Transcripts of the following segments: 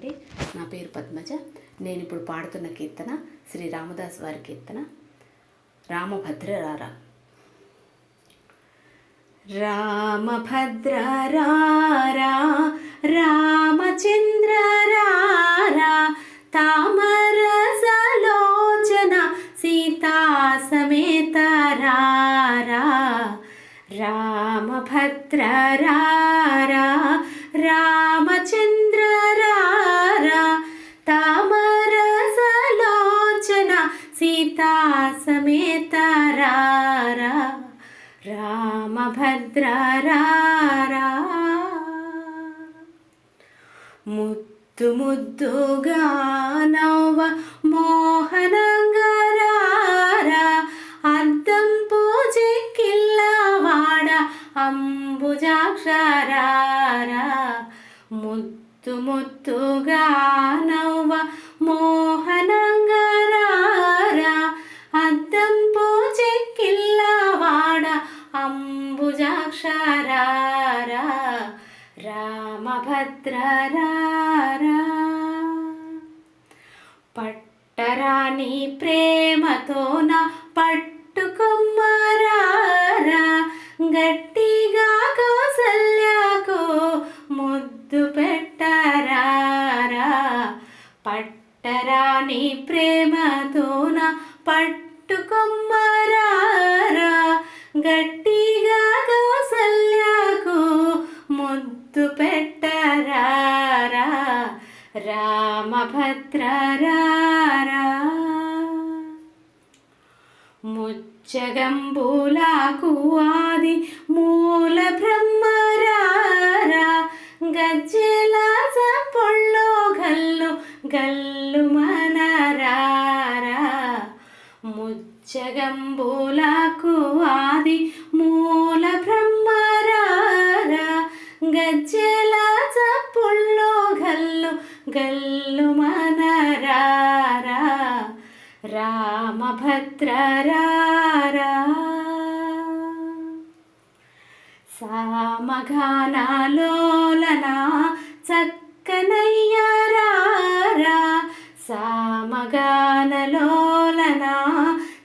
అండి. నా పేరు పద్మజ. నేను ఇప్పుడు పాడుతున్న కీర్తన శ్రీ రామదాస్ వారి కీర్తన రామభద్ర రారా. రామభద్ర రారా రామచంద్ర రారా తామరసలోచన సీతా సమేత రారా. రామభద్ర రారా రామచంద్ర రారా తామరసలోచన సీతా సమేత రారా. రామభద్ర రారా. ముద్దు ముద్దుగా నవ్వ మోహనంగా రారా అద్దం పూజెక్కిల్లవాడ అంబుజాక్ష రారా. ముద్దు ముద్దుగా నవ్వ మోహనంగా రారా అద్దం పూజెక్కిల్లవాడ అంబుజాక్ష రారా. రామభద్ర రారా. పట్టరాని ప్రేమతోన పట్టుకొమ్మరారా గట్టిగా కౌసల్యకు ముద్దు పెట్టరారా. పట్టరాని ప్రేమతోన పట్టుకొమ్మరారా గట్టిగా కౌసల్యకు ముద్దు పెట్టరారా. రామభద్ర రారా. ముచ్చగంబులకు ఆది మూల బ్రహ్మరారా గజ్జెల చప్పుళ్ళో గల్లు గల్లు మనరారా. ముచ్చగంబులకు ఆది మూల బ్రహ్మరారా గజ్జెల చప్పుళ్ళో గల్లు గల్లు మనరారా. రామభద్ర రారా. సామగానలోలన చక్కనయ్య రారా సామగానలోలన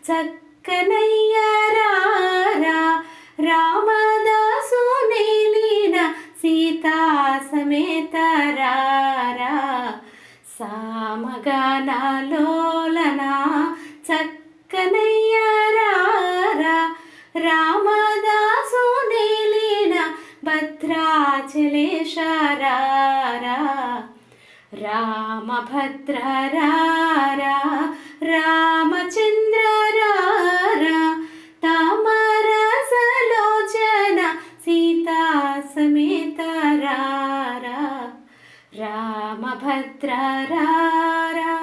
చక్కనయ్య రారా. రామదాసు నీలిన సీతా సమేత రారా. సామగానలోలన చక్కనయ్య రారా రామదాసు నీలిన భద్రాచలేశ రారా. రామభద్ర రారా రామచంద్ర రారా తామరసలోచన సీతా సమేత రారా. రామభద్ర రారా.